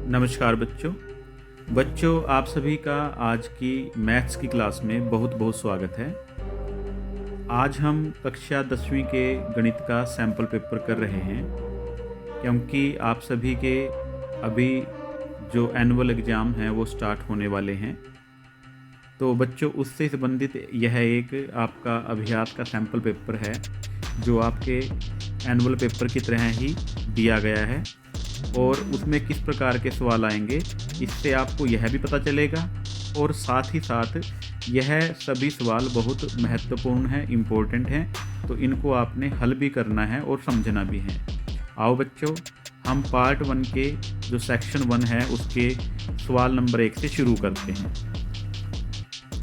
नमस्कार बच्चों आप सभी का आज की मैथ्स की क्लास में बहुत बहुत स्वागत है। आज हम कक्षा 10वीं के गणित का सैंपल पेपर कर रहे हैं क्योंकि आप सभी के अभी जो एनुअल एग्ज़ाम हैं वो स्टार्ट होने वाले हैं। तो बच्चों उससे संबंधित यह एक आपका अभ्यास का सैंपल पेपर है जो आपके एनुअल पेपर की तरह ही दिया गया है और उसमें किस प्रकार के सवाल आएंगे इससे आपको यह भी पता चलेगा और साथ ही साथ यह सभी सवाल बहुत महत्वपूर्ण हैं, इम्पोर्टेंट हैं, तो इनको आपने हल भी करना है और समझना भी है। आओ बच्चों हम पार्ट 1 के जो सेक्शन 1 है उसके सवाल नंबर 1 से शुरू करते हैं।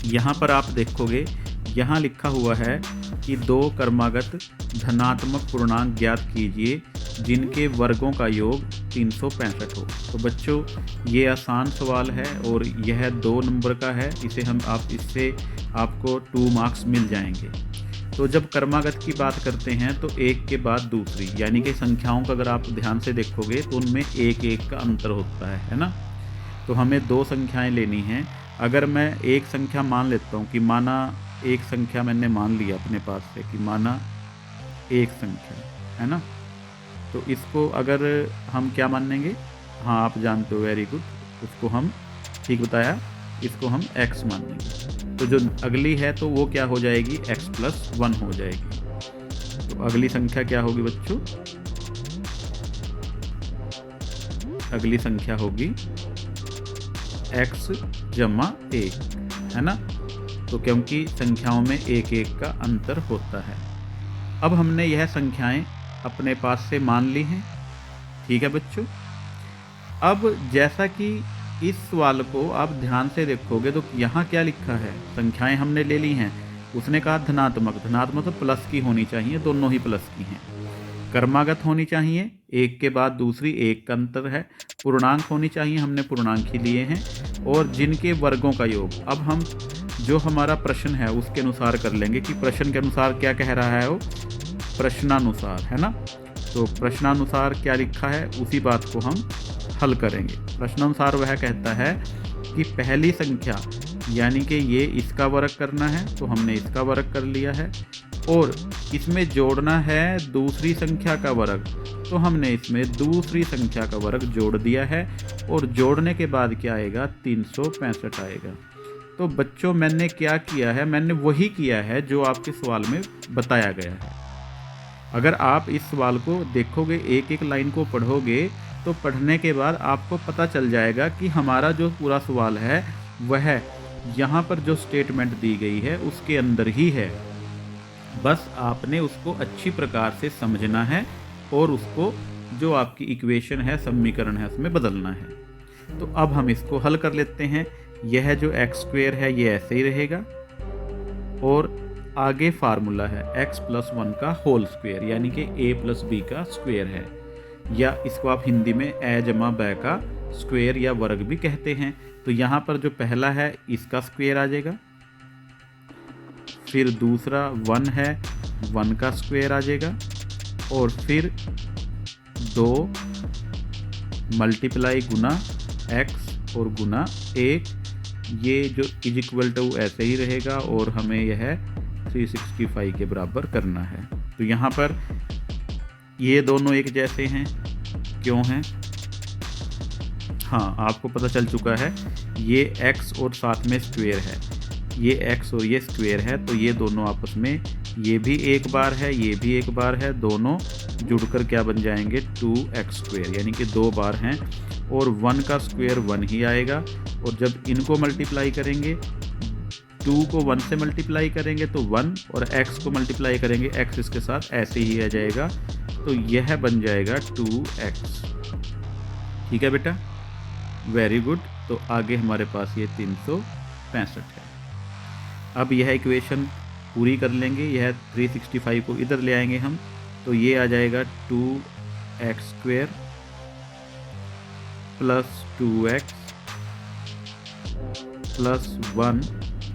यहाँ पर आप देखोगे यहाँ लिखा हुआ है कि दो क्रमागत धनात्मक पूर्णांक ज्ञात कीजिए जिनके वर्गों का योग 365 हो। तो बच्चों ये आसान सवाल है और यह 2 नंबर का है, इससे आपको 2 मार्क्स मिल जाएंगे। तो जब क्रमागत की बात करते हैं तो एक के बाद दूसरी यानी कि संख्याओं का अगर आप ध्यान से देखोगे तो उनमें एक एक का अंतर होता है ना। तो हमें 2 संख्याएं लेनी हैं। अगर मैं एक संख्या मान लेता हूँ कि माना एक संख्या मैंने मान लिया अपने पास से कि माना एक संख्या है ना, तो इसको अगर हम क्या मानेंगे, हाँ आप जानते हो, वेरी गुड, उसको हम ठीक बताया, इसको हम x मानेंगे। तो जो अगली है तो वो क्या हो जाएगी, x+1 हो जाएगी। तो अगली संख्या क्या होगी बच्चों, अगली संख्या होगी x+1 है ना। तो क्योंकि संख्याओं में एक एक का अंतर होता है। अब हमने यह संख्याएं अपने पास से मान ली हैं, ठीक है बच्चों। अब जैसा कि इस सवाल को आप ध्यान से देखोगे तो यहाँ क्या लिखा है, संख्याएं हमने ले ली हैं, उसने कहा धनात्मक तो प्लस की होनी चाहिए, दोनों ही प्लस की हैं। क्रमागत होनी चाहिए, एक के बाद दूसरी एक का अंतर है। पूर्णांक होनी चाहिए, हमने पूर्णांक ही लिए हैं। और जिनके वर्गों का योग, अब हम जो हमारा प्रश्न है उसके अनुसार कर लेंगे कि प्रश्न के अनुसार क्या कह रहा है, वो प्रश्नानुसार है ना। तो प्रश्नानुसार क्या लिखा है उसी बात को हम हल करेंगे। प्रश्नानुसार वह कहता है कि पहली संख्या यानी कि ये इसका वर्ग करना है तो हमने इसका वर्ग कर लिया है, और इसमें जोड़ना है दूसरी संख्या का वर्ग तो हमने इसमें दूसरी संख्या का वर्ग जोड़ दिया है, और जोड़ने के बाद क्या आएगा, 365 आएगा। तो बच्चों मैंने क्या किया है, मैंने वही किया है जो आपके सवाल में बताया गया है। अगर आप इस सवाल को देखोगे, एक एक लाइन को पढ़ोगे, तो पढ़ने के बाद आपको पता चल जाएगा कि हमारा जो पूरा सवाल है वह यहाँ पर जो स्टेटमेंट दी गई है उसके अंदर ही है। बस आपने उसको अच्छी प्रकार से समझना है और उसको जो आपकी इक्वेशन है, समीकरण है, उसमें बदलना है। तो अब हम इसको हल कर लेते हैं। यह जो x² है ये ऐसे ही रहेगा, और आगे फार्मूला है x+1 का होल स्क्वायर यानी कि a+b का स्क्वायर है, या इसको आप हिंदी में a जमा b का स्क्वायर या वर्ग भी कहते हैं। तो यहाँ पर जो पहला है इसका स्क्वायर आ जाएगा, फिर दूसरा 1 है 1 का स्क्वायर आ जाएगा, और फिर 2 मल्टीप्लाई गुना x और गुना 1, ये जो = ऐसे ही रहेगा और हमें यह 365 के बराबर करना है। तो यहाँ पर ये दोनों एक जैसे हैं, क्यों हैं, हाँ आपको पता चल चुका है, ये x और साथ में स्क्वायर है, ये x और ये स्क्वायर है, तो ये दोनों आपस में, ये भी एक बार है ये भी एक बार है, दोनों जुड़कर क्या बन जाएंगे, 2x² यानी कि 2 बार हैं, और 1 का स्क्वायर 1 ही आएगा, और जब इनको मल्टीप्लाई करेंगे, 2 को 1 से मल्टीप्लाई करेंगे तो 1, और x को मल्टीप्लाई करेंगे x इसके साथ ऐसे ही आ जाएगा, तो यह बन जाएगा 2x। ठीक है बेटा, वेरी गुड। तो आगे हमारे पास ये 365 है। अब यह इक्वेशन पूरी कर लेंगे, यह 365 को इधर ले आएंगे हम, तो ये आ जाएगा 2x² + 2x + 1,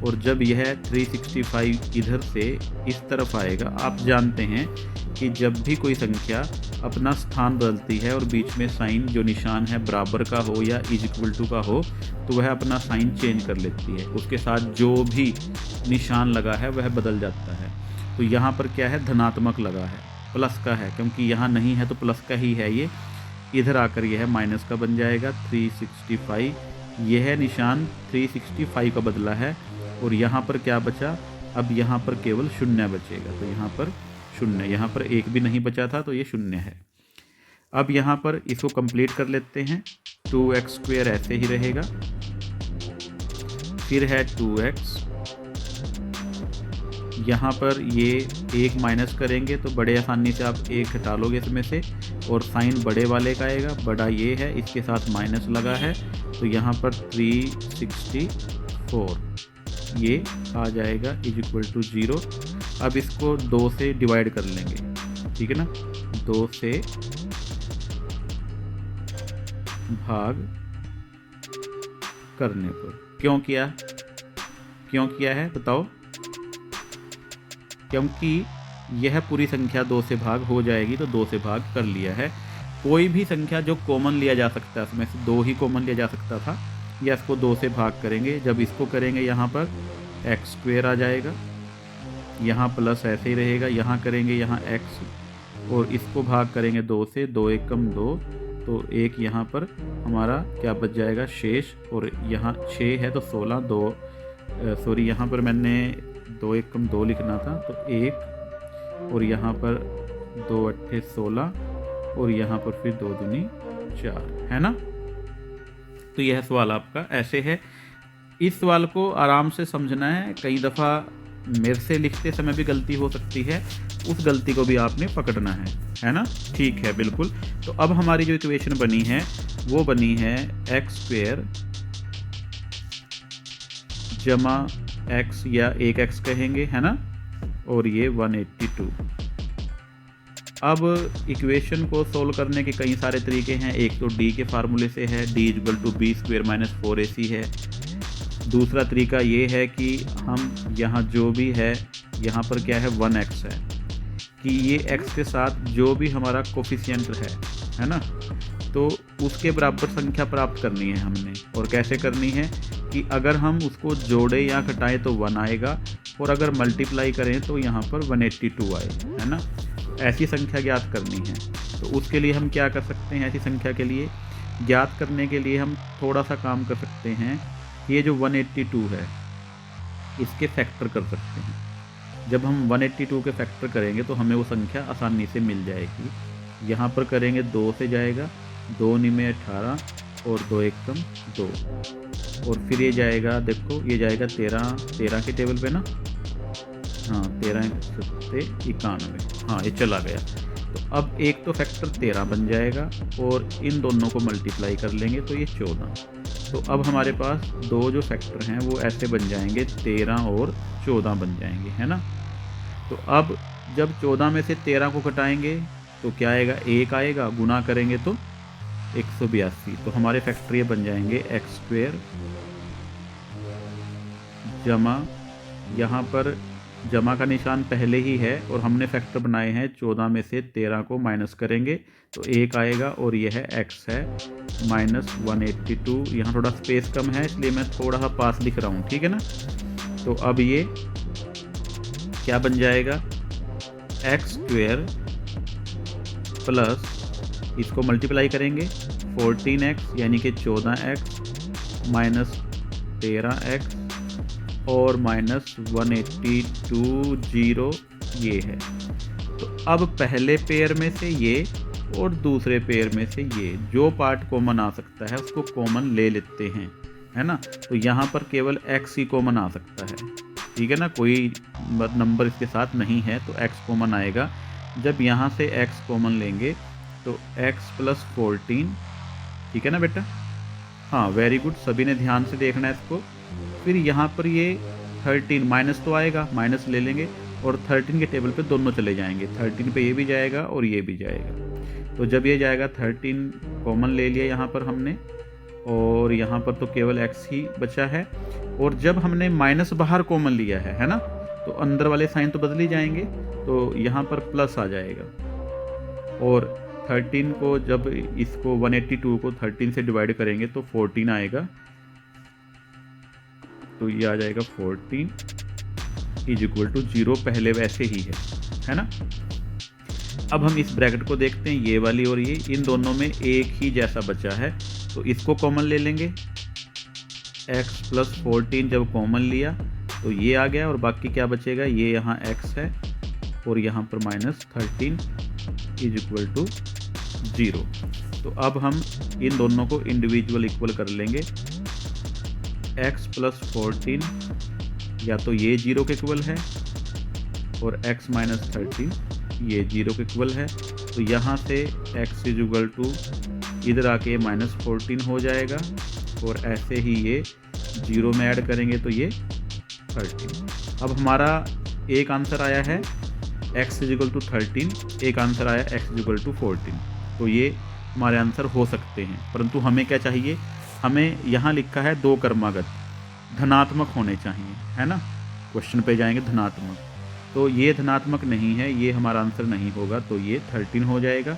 और जब यह 365 इधर से इस तरफ आएगा, आप जानते हैं कि जब भी कोई संख्या अपना स्थान बदलती है और बीच में साइन जो निशान है बराबर का हो या इज इक्वल टू का हो तो वह अपना साइन चेंज कर लेती है, उसके साथ जो भी निशान लगा है वह बदल जाता है। तो यहाँ पर क्या है, धनात्मक लगा है, प्लस का है, क्योंकि यहाँ नहीं है तो प्लस का ही है ये, इधर आकर यह माइनस का बन जाएगा 365। यह निशान 365 का बदला है और यहाँ पर क्या बचा, अब यहाँ पर केवल शून्य बचेगा, तो यहाँ पर शून्य, यहाँ पर एक भी नहीं बचा था तो ये शून्य है। अब यहाँ पर इसको कंप्लीट कर लेते हैं, 2x² ऐसे ही रहेगा, फिर है 2x, यहाँ पर ये एक माइनस करेंगे तो बड़े आसानी से आप एक हटा लोगे इसमें से और साइन बड़े वाले का आएगा, बड़ा ये है, इसके साथ माइनस लगा है तो यहाँ पर 364 ये आ जाएगा इज इक्वल टू 0। अब इसको 2 से डिवाइड कर लेंगे, ठीक है ना, 2 से भाग करने पर। क्यों किया है बताओ? क्योंकि यह पूरी संख्या 2 से भाग हो जाएगी तो 2 से भाग कर लिया है। कोई भी संख्या जो कॉमन लिया जा सकता है, उसमें से 2 ही कॉमन लिया जा सकता था, या इसको 2 से भाग करेंगे। जब इसको करेंगे यहाँ पर x² आ जाएगा, यहाँ प्लस ऐसे ही रहेगा, यहाँ करेंगे यहाँ x और इसको भाग करेंगे 2 से, 2 1 कम 2, तो 1 यहाँ पर हमारा क्या बच जाएगा शेष, और यहाँ 6 है तो 16, 2 सॉरी यहाँ पर मैंने 2 1 कम 2 लिखना था तो 1, और यहाँ पर 2 8 16 और यहाँ पर फिर 2 दूनी 4, है ना। तो यह सवाल आपका ऐसे है। इस सवाल को आराम से समझना है, कई दफ़ा मेरे से लिखते समय भी गलती हो सकती है, उस गलती को भी आपने पकड़ना है ना। ठीक है, बिल्कुल। तो अब हमारी जो इक्वेशन बनी है वो बनी है x² जमा x या 1x कहेंगे, है ना, और ये 182। अब इक्वेशन को सोल्व करने के कई सारे तरीके हैं। एक तो d के फार्मूले से है, d equal to b² minus 4ac है। दूसरा तरीका ये है कि हम यहाँ जो भी है, यहाँ पर क्या है 1x है, कि ये x के साथ जो भी हमारा कोफिशिएंट है ना, तो उसके बराबर संख्या प्राप्त करनी है हमने। और कैसे करनी है कि अगर हम उसको जोड़े या घटाएं तो 1 आएगा, और अगर मल्टीप्लाई करें तो यहाँ पर 182 आए, है ना। ऐसी संख्या ज्ञात करनी है। तो उसके लिए हम क्या कर सकते हैं, ऐसी संख्या के लिए ज्ञात करने के लिए हम थोड़ा सा काम कर सकते हैं। ये जो 182 है इसके फैक्टर कर सकते हैं। जब हम 182 के फैक्टर करेंगे तो हमें वो संख्या आसानी से मिल जाएगी। यहाँ पर करेंगे 2 से जाएगा, 2 9 18 और 2 1 कम 2, और फिर ये जाएगा, देखो ये जाएगा 13 के टेबल पे ना, हाँ 13 से 91, हाँ ये चला गया। तो अब एक तो फैक्टर 13 बन जाएगा और इन दोनों को मल्टीप्लाई कर लेंगे तो ये 14। तो अब हमारे पास दो जो फैक्टर हैं वो ऐसे बन जाएंगे, 13 और 14 बन जाएंगे, है ना। तो अब जब 14 में से 13 को घटाएंगे तो क्या आएगा, 1 आएगा, गुना करेंगे तो 182। तो हमारे फैक्टर ये बन जाएंगे x² जमा, यहाँ पर जमा का निशान पहले ही है और हमने फैक्टर बनाए हैं, 14 में से 13 को माइनस करेंगे तो 1 आएगा, और यह है x है माइनस 182। यहाँ थोड़ा स्पेस कम है इसलिए मैं थोड़ा सा पास लिख रहा हूँ, ठीक है ना। तो अब ये क्या बन जाएगा, x² प्लस इसको मल्टीप्लाई करेंगे 14x यानी कि 14x माइनस 13x और माइनस 182 0 ये है। तो अब पहले पेयर में से ये और दूसरे पेयर में से ये, जो पार्ट कॉमन आ सकता है उसको कॉमन ले लेते हैं, है ना। तो यहाँ पर केवल x ही कॉमन आ सकता है, ठीक है ना, कोई नंबर इसके साथ नहीं है तो x कॉमन आएगा। जब यहाँ से x कॉमन लेंगे तो x प्लस 14, ठीक है ना बेटा, हाँ वेरी गुड, सभी ने ध्यान से देखना है इसको। फिर यहाँ पर ये 13 माइनस तो आएगा, माइनस ले लेंगे और 13 के टेबल पे दोनों चले जाएंगे, 13 पे ये भी जाएगा और ये भी जाएगा। तो जब ये जाएगा 13 कॉमन ले लिया यहाँ पर हमने, और यहाँ पर तो केवल x ही बचा है। और जब हमने माइनस बाहर कॉमन लिया है ना, तो अंदर वाले साइन तो बदल ही जाएंगे, तो यहाँ पर प्लस आ जाएगा और 13 को जब इसको 182 को 13 से डिवाइड करेंगे तो 14 आएगा, तो ये आ जाएगा 14 इज इक्वल टू 0, पहले वैसे ही है ना। अब हम इस ब्रैकेट को देखते हैं, ये वाली और ये, इन दोनों में एक ही जैसा बचा है, तो इसको कॉमन ले लेंगे। x प्लस 14 जब कॉमन लिया तो ये आ गया, और बाकी क्या बचेगा, ये यहाँ x है और यहाँ पर माइनस 13 इज इक्वल टू 0। तो अब हम इन दोनों को इंडिविजुअल इक्वल कर लेंगे। x प्लस 14 या तो ये 0 के इक्वल है और x माइनस 13 ये 0 के इक्वल है, तो यहाँ से x इज इक्वल टू इधर आके माइनस 14 हो जाएगा, और ऐसे ही ये 0 में ऐड करेंगे तो ये 13। अब हमारा एक आंसर आया है x इज इक्वल टू 13, एक आंसर आया x इज इक्वल टू 14, तो ये हमारे आंसर हो सकते हैं। परंतु हमें क्या चाहिए, हमें यहाँ लिखा है दो क्रमागत धनात्मक होने चाहिए, है ना। क्वेश्चन पे जाएंगे धनात्मक, तो ये धनात्मक नहीं है, ये हमारा आंसर नहीं होगा, तो ये 13 हो जाएगा।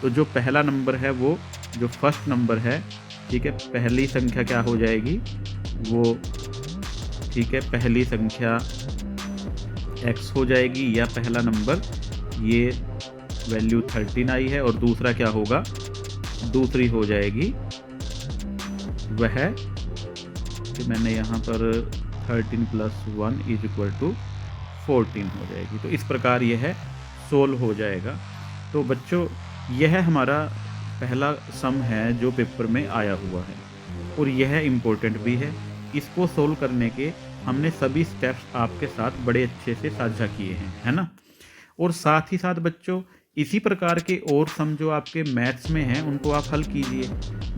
तो जो पहला नंबर है वो जो फर्स्ट नंबर है, ठीक है, पहली संख्या क्या हो जाएगी वो, ठीक है, पहली संख्या x हो जाएगी, या पहला नंबर ये वैल्यू 13 आई है, और दूसरा क्या होगा, दूसरी हो जाएगी वह कि मैंने यहाँ पर 13 प्लस 1 इज इक्वल टू 14 हो जाएगी। तो इस प्रकार यह सोल्व हो जाएगा। तो बच्चों यह हमारा पहला सम है जो पेपर में आया हुआ है, और यह इम्पोर्टेंट भी है। इसको सोल्व करने के हमने सभी स्टेप्स आपके साथ बड़े अच्छे से साझा किए हैं, है ना। और साथ ही साथ बच्चों इसी प्रकार के और सम जो आपके मैथ्स में हैं उनको आप हल कीजिए।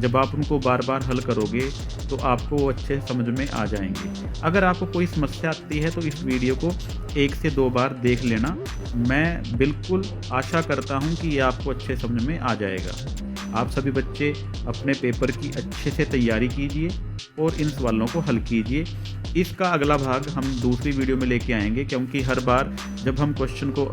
जब आप उनको बार बार हल करोगे तो आपको वो अच्छे समझ में आ जाएंगे। अगर आपको कोई समस्या आती है तो इस वीडियो को 1 से 2 बार देख लेना। मैं बिल्कुल आशा करता हूँ कि ये आपको अच्छे समझ में आ जाएगा। आप सभी बच्चे अपने पेपर की अच्छे से तैयारी कीजिए और इन सवालों को हल कीजिए। इसका अगला भाग हम दूसरी वीडियो में लेके आएंगे, क्योंकि हर बार जब हम क्वेश्चन को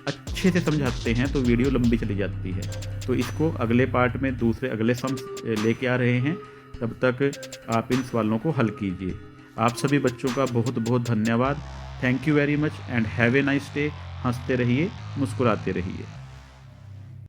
अच्छे से समझाते हैं तो वीडियो लंबी चली जाती है। तो इसको अगले पार्ट में दूसरे अगले सम लेके आ रहे हैं। तब तक आप इन सवालों को हल कीजिए। आप सभी बच्चों का बहुत बहुत धन्यवाद। Thank you very much and have a nice day. हंसते रहिए, मुस्कुराते रहिए।